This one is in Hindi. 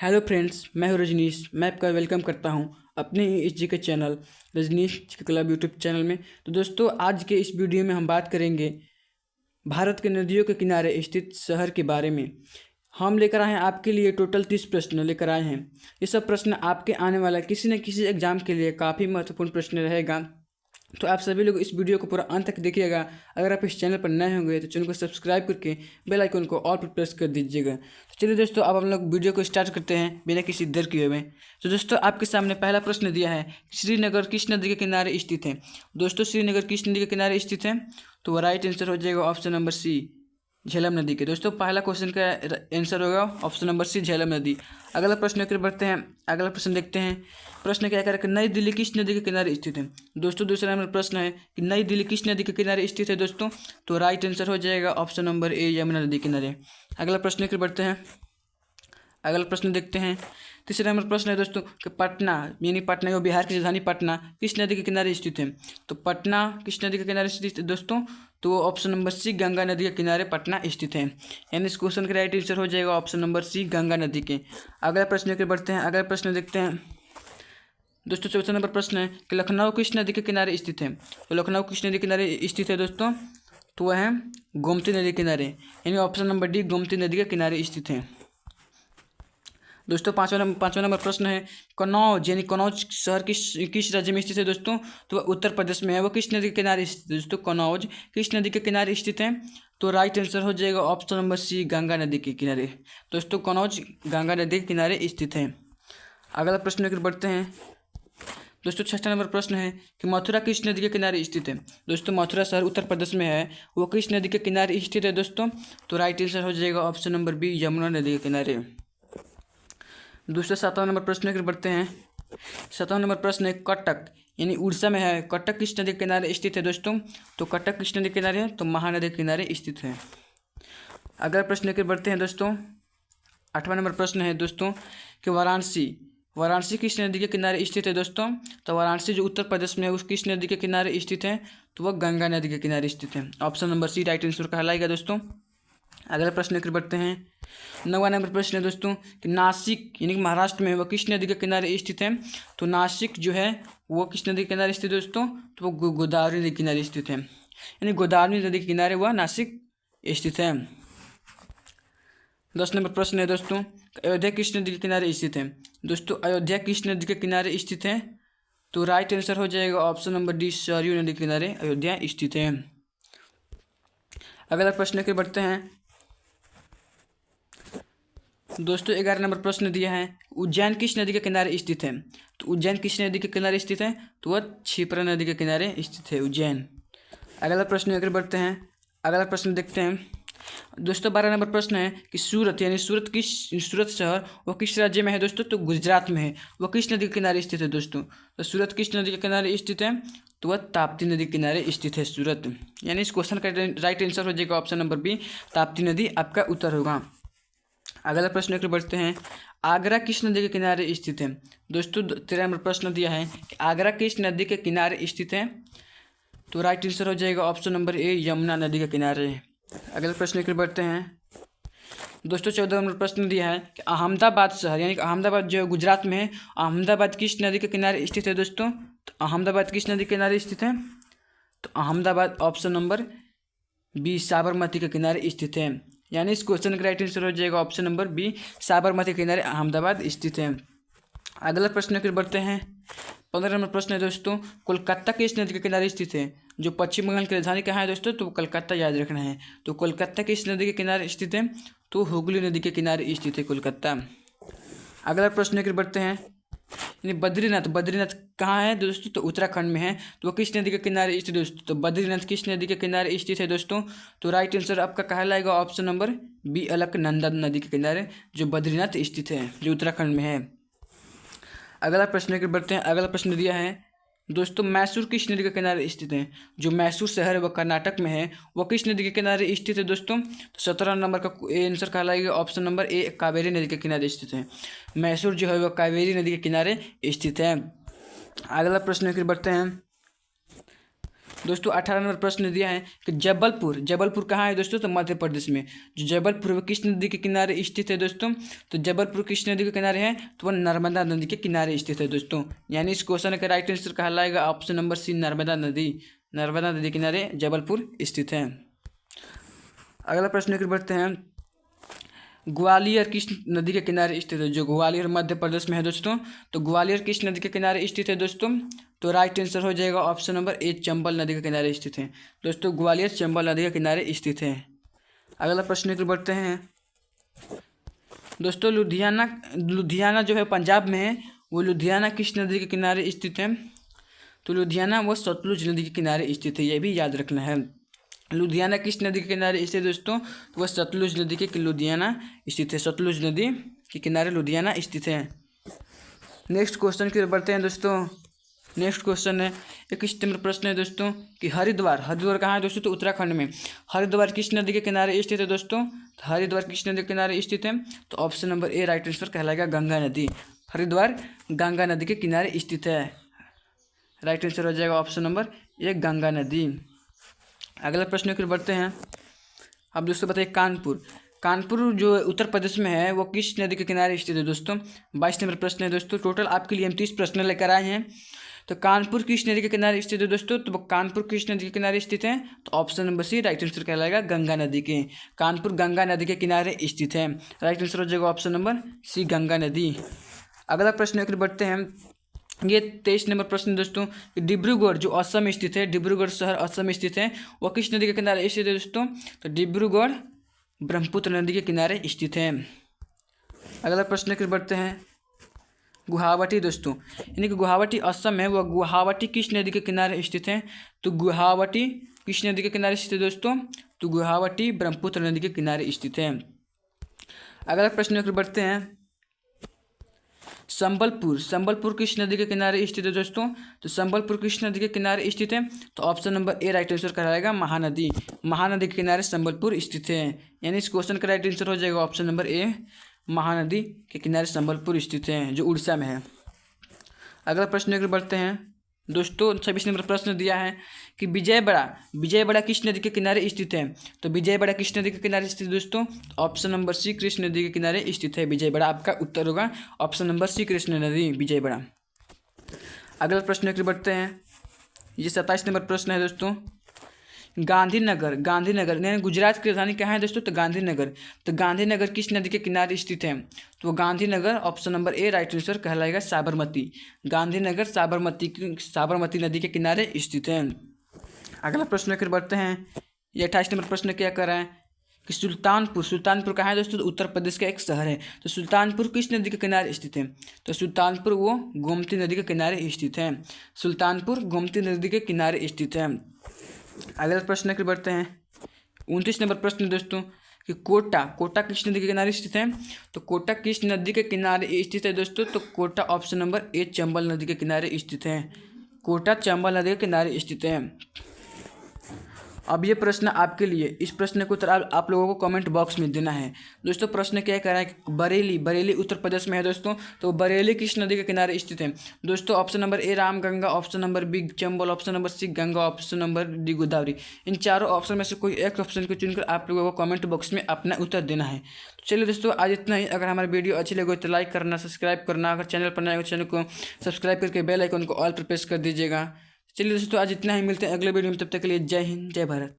हेलो फ्रेंड्स, मैं हूं रजनीश। मैं आपका वेलकम करता हूं अपने इस जी के channel Rajneesh G club YouTube channel में। तो दोस्तों, आज के इस वीडियो में हम बात करेंगे भारत के नदियों के किनारे स्थित शहर के बारे में। हम लेकर आए हैं आपके लिए टोटल 30 प्रश्न लेकर आए हैं। ये सब प्रश्न आपके आने वाला किसी न किसी एग्जाम के लिए काफ़ी महत्वपूर्ण प्रश्न रहेगा। तो आप सभी लोग इस वीडियो को पूरा अंत तक देखिएगा। अगर आप इस चैनल पर नए होंगे तो चैनल को सब्सक्राइब करके बेल आइकन को ऑल पर प्रेस कर दीजिएगा। तो चलिए दोस्तों, अब हम लोग वीडियो को स्टार्ट करते हैं बिना किसी देर किए हुए। तो दोस्तों, आपके सामने पहला प्रश्न दिया है, श्रीनगर किस नदी के किनारे स्थित है। दोस्तों, श्रीनगर किस नदी के किनारे स्थित है, तो राइट आंसर हो जाएगा ऑप्शन नंबर सी, झेलम नदी के। दोस्तों, पहला क्वेश्चन का आंसर होगा ऑप्शन नंबर सी, झेलम नदी। अगला प्रश्न की बढ़ते हैं। अगला प्रश्न देखते हैं। प्रश्न क्या कर नई दिल्ली किस नदी के किनारे स्थित है। दोस्तों, दूसरा नंबर प्रश्न है कि नई दिल्ली किस नदी के किनारे स्थित है। दोस्तों, तो राइट आंसर हो जाएगा ऑप्शन नंबर ए, यमुना नदी के किनारे। अगला प्रश्न की बढ़ते हैं। अगला प्रश्न देखते हैं। तीसरा नंबर प्रश्न है दोस्तों कि पटना यानी पटना जो बिहार की राजधानी पटना किस नदी के किनारे स्थित है। तो पटना किस नदी के किनारे स्थित है दोस्तों, तो ऑप्शन नंबर सी, गंगा नदी के किनारे पटना स्थित है। यानी इस क्वेश्चन का राइट आंसर हो जाएगा ऑप्शन नंबर सी, गंगा नदी के। अगला प्रश्न के बढ़ते हैं। अगला प्रश्न देखते हैं दोस्तों। चौथा नंबर प्रश्न है कि लखनऊ किस नदी के किनारे स्थित है। तो लखनऊ किस नदी के किनारे स्थित है दोस्तों, तो वह है गोमती नदी के किनारे। यानी ऑप्शन नंबर डी, गोमती नदी के किनारे स्थित है। दोस्तों, पाँचवा नंबर प्रश्न है कनौज यानी कनौज शहर किस राज्य में स्थित है। दोस्तों, तो वह उत्तर प्रदेश में है। वो किस नदी के किनारे स्थित है। दोस्तों, कनौज किस नदी के किनारे स्थित है, तो राइट आंसर हो जाएगा ऑप्शन नंबर सी, गंगा नदी के किनारे। दोस्तों, कनौज गंगा नदी के किनारे स्थित है। अगला प्रश्न की बढ़ते हैं। दोस्तों, छठा नंबर प्रश्न है कि मथुरा किस नदी के किनारे स्थित है। दोस्तों, मथुरा शहर उत्तर प्रदेश में है। वो किस नदी के किनारे स्थित है दोस्तों, तो राइट आंसर हो जाएगा ऑप्शन नंबर बी, यमुना नदी के किनारे। दूसरा 7वां नंबर प्रश्न की बढ़ते हैं। 7वां नंबर प्रश्न है कटक यानी उड़ीसा में है। कटक किस नदी के किनारे स्थित है दोस्तों, तो कटक किस नदी के किनारे है, तो महानदी के किनारे स्थित है। अगला प्रश्न की बढ़ते हैं दोस्तों। 8वां नंबर प्रश्न है दोस्तों कि वाराणसी किस नदी के किनारे स्थित है दोस्तों, तो वाराणसी जो उत्तर प्रदेश में है उस किस नदी के किनारे स्थित है, तो वह गंगा नदी के किनारे स्थित है। Option number C right answer कहलाएगा दोस्तों। अगला प्रश्न की बढ़ते हैं। 9वां नंबर प्रश्न है दोस्तों कि नासिक यानी महाराष्ट्र में वह किस नदी के किनारे स्थित है, तो नासिक जो है वो किस नदी के किनारे स्थित है दोस्तों, तो वो गोदावरी नदी के किनारे स्थित है। यानी गोदावरी नदी के किनारे वह नासिक स्थित है। 10 नंबर प्रश्न है दोस्तों, अयोध्या किस नदी के किनारे स्थित है। दोस्तों, अयोध्या किस नदी के किनारे स्थित है, तो राइट आंसर हो जाएगा ऑप्शन नंबर डी, सरयू नदी के किनारे अयोध्या स्थित है। अगला प्रश्न के बढ़ते हैं दोस्तों। 11 नंबर प्रश्न दिया है उज्जैन किस नदी के किनारे स्थित है। तो उज्जैन किस नदी के किनारे स्थित है, तो वह क्षिप्रा नदी के किनारे स्थित है उज्जैन। अगला प्रश्न आगे बढ़ते हैं। अगला प्रश्न देखते हैं दोस्तों। 12 नंबर प्रश्न है कि सूरत यानी सूरत शहर वो किस राज्य में है दोस्तों, तो गुजरात में है। वो किस नदी के किनारे स्थित है दोस्तों, तो सूरत किस नदी के किनारे स्थित है, तो वह ताप्ती नदी के किनारे स्थित है सूरत। यानी इस क्वेश्चन का राइट आंसर हो जाएगा ऑप्शन नंबर बी, ताप्ती नदी आपका उत्तर होगा। अगला प्रश्न की बढ़ते हैं। आगरा किस नदी के किनारे स्थित है। दोस्तों, 13 नंबर प्रश्न दिया है कि आगरा किस नदी के किनारे स्थित है, तो राइट आंसर हो जाएगा ऑप्शन नंबर ए, यमुना नदी के किनारे। अगले प्रश्न की बढ़ते हैं दोस्तों। 14 नंबर प्रश्न दिया है कि अहमदाबाद शहर यानी कि अहमदाबाद जो गुजरात में है, अहमदाबाद किस नदी के किनारे स्थित है दोस्तों, तो अहमदाबाद किस नदी के किनारे स्थित है, तो Ahmedabad option number B, Sabarmati के किनारे स्थित है। यानी इस क्वेश्चन का राइट आंसर हो जाएगा ऑप्शन नंबर बी, साबरमती के किनारे अहमदाबाद स्थित है। अगला प्रश्न की बढ़ते हैं। 15 नंबर प्रश्न है दोस्तों, कोलकाता किस नदी के किनारे स्थित है। जो पश्चिम बंगाल की राजधानी कहाँ है दोस्तों, तो कोलकाता याद रखना है। तो कोलकाता किस नदी के किनारे स्थित है, तो हुगली नदी के किनारे स्थित है कोलकाता। अगला प्रश्न की बढ़ते हैं। यानी बद्रीनाथ कहाँ है दोस्तों, तो उत्तराखंड में है। तो वो किस नदी के किनारे स्थित है दोस्तों, तो बद्रीनाथ किस नदी के किनारे स्थित है दोस्तों, तो राइट आंसर आपका कहलाएगा ऑप्शन नंबर बी, अलकनंदा नदी के किनारे जो बद्रीनाथ स्थित है, जो उत्तराखंड में है। अगला प्रश्न की बढ़ते हैं। अगला प्रश्न दिया है दोस्तों, मैसूर किस नदी के किनारे स्थित है। जो मैसूर शहर है वह कर्नाटक में है। वह किस नदी के किनारे स्थित है दोस्तों, तो 17 नंबर का आंसर कहलाएगा ऑप्शन नंबर ए, कावेरी नदी के किनारे स्थित है। मैसूर जो है वह कावेरी नदी के किनारे स्थित है। अगला प्रश्न की बढ़ते हैं। दोस्तों 18 नंबर प्रश्न दिया है कि जबलपुर कहाँ है दोस्तों, तो मध्य प्रदेश में। जो जबलपुर वो किस नदी के किनारे स्थित है दोस्तों, तो जबलपुर किस नदी के किनारे है, तो वह नर्मदा नदी के किनारे स्थित है दोस्तों। यानी इस क्वेश्चन का राइट आंसर कहलाएगा ऑप्शन नंबर सी, नर्मदा नदी के किनारे जबलपुर स्थित है। अगला प्रश्न की बढ़ते हैं, ग्वालियर किस नदी के किनारे स्थित है। जो ग्वालियर मध्य प्रदेश में है दोस्तों, तो ग्वालियर किस नदी के किनारे स्थित है दोस्तों, तो राइट आंसर हो जाएगा ऑप्शन नंबर ए, चंबल नदी के किनारे स्थित है दोस्तों। ग्वालियर चंबल नदी के किनारे स्थित है। अगला प्रश्न की बढ़ते हैं दोस्तों, लुधियाना जो है पंजाब में है, वो लुधियाना किस नदी के किनारे स्थित है, तो लुधियाना वो सतलुज नदी के किनारे स्थित है, यह भी याद रखना है। लुधियाना किस नदी के किनारे स्थित है दोस्तों, तो वह सतलुज नदी के लुधियाना स्थित है, सतलुज नदी के किनारे लुधियाना स्थित है। नेक्स्ट क्वेश्चन की ओर बढ़ते हैं दोस्तों। नेक्स्ट क्वेश्चन है, 21 नंबर प्रश्न है दोस्तों कि हरिद्वार कहाँ है दोस्तों, तो उत्तराखंड में। हरिद्वार किस नदी के किनारे स्थित है दोस्तों, तो हरिद्वार किस नदी के किनारे स्थित है, तो ऑप्शन नंबर ए राइट आंसर कहलाएगा गंगा नदी। हरिद्वार गंगा नदी के किनारे स्थित है, राइट आंसर हो जाएगा ऑप्शन नंबर ए, गंगा नदी। अगला प्रश्न की बढ़ते हैं। अब दोस्तों बताइए, कानपुर जो उत्तर प्रदेश में है वो किस नदी के किनारे स्थित है दोस्तों। 22 नंबर प्रश्न है दोस्तों। टोटल आपके लिए हम 30 प्रश्न लेकर आए हैं। तो कानपुर किस नदी के किनारे स्थित है दोस्तों, तो कानपुर किस नदी के किनारे स्थित है, तो option number C right answer कहलाएगा गंगा नदी के। कानपुर गंगा नदी के किनारे स्थित है, राइट आंसर हो जाएगा ऑप्शन नंबर सी, गंगा नदी। अगला प्रश्न की बढ़ते हैं। ये 23 नंबर प्रश्न दोस्तों, डिब्रूगढ़ जो असम स्थित है, डिब्रूगढ़ शहर असम स्थित है, वह किस नदी के किनारे स्थित है दोस्तों, तो डिब्रूगढ़ ब्रह्मपुत्र नदी के किनारे स्थित है। अगला प्रश्न की बढ़ते हैं। गुवाहाटी दोस्तों, यानी कि गुवाहाटी असम है, वह गुवाहाटी किस नदी के किनारे स्थित है, तो गुवाहाटी किस नदी के किनारे स्थित है दोस्तों, तो गुवाहाटी ब्रह्मपुत्र नदी के किनारे स्थित है। अगला प्रश्न की बढ़ते हैं। संबलपुर किस नदी के किनारे स्थित है दोस्तों, तो संबलपुर किस नदी के किनारे स्थित है, तो ऑप्शन नंबर ए राइट आंसर कहलाएगा महानदी के किनारे संबलपुर स्थित है। यानी इस क्वेश्चन का राइट आंसर हो जाएगा ऑप्शन नंबर ए, महानदी के किनारे संबलपुर स्थित है, जो उड़ीसा में है। अगला प्रश्न की बढ़ते हैं दोस्तों। 26 नंबर प्रश्न दिया है कि विजयवाड़ा किस नदी के किनारे स्थित है, तो विजयवाड़ा किस नदी के किनारे स्थित है दोस्तों, ऑप्शन नंबर सी, कृष्ण नदी के किनारे स्थित है विजयवाड़ा। आपका उत्तर होगा ऑप्शन नंबर सी, कृष्ण नदी, विजयवाड़ा। अगला प्रश्न की बढ़ते हैं। ये 27 नंबर प्रश्न है दोस्तों। गांधीनगर यानी गुजरात की राजधानी कहाँ है दोस्तों, तो गांधीनगर किस नदी के किनारे स्थित है, तो गांधीनगर ऑप्शन नंबर ए राइट आंसर कहलाएगा साबरमती। गांधीनगर साबरमती नदी के किनारे स्थित है। अगला प्रश्न फिर बढ़ते हैं। ये 28 नंबर प्रश्न क्या कर रहा है कि सुल्तानपुर कहाँ है दोस्तों, तो उत्तर प्रदेश का एक शहर है। तो सुल्तानपुर किस नदी के किनारे स्थित है, तो सुल्तानपुर वो गोमती नदी के किनारे स्थित है। सुल्तानपुर गोमती नदी के किनारे स्थित है। अगला प्रश्न की बढ़ते हैं। 29 नंबर प्रश्न दोस्तों कि कोटा किस नदी के किनारे स्थित है, तो कोटा किस नदी के किनारे स्थित है दोस्तों, तो Kota option number A Chambal नदी के किनारे स्थित है। कोटा चंबल नदी के किनारे स्थित है। अब ये प्रश्न आपके लिए, इस प्रश्न को उत्तर आप लोगों को कमेंट बॉक्स में देना है दोस्तों। प्रश्न क्या कह रहा है कि बरेली उत्तर प्रदेश में है दोस्तों, तो बरेली किस नदी के किनारे स्थित है दोस्तों। Option number A Ramganga, option number B Chambal, option number C Ganga, option number D Godavari. इन चारों ऑप्शन में से कोई एक ऑप्शन को चुनकर आप लोगों को कमेंट बॉक्स में अपना उत्तर देना है। तो चलिए दोस्तों, आज इतना ही। अगर हमारी वीडियो अच्छी लगे तो लाइक करना, सब्सक्राइब करना, अगर चैनल पर नए हो चैनल को सब्सक्राइब करके बेल आइकन को ऑल पर प्रेस कर दीजिएगा। चलिए दोस्तों, आज इतना ही। मिलते हैं अगले वीडियो में, तब तक के लिए जय हिंद, जय भारत।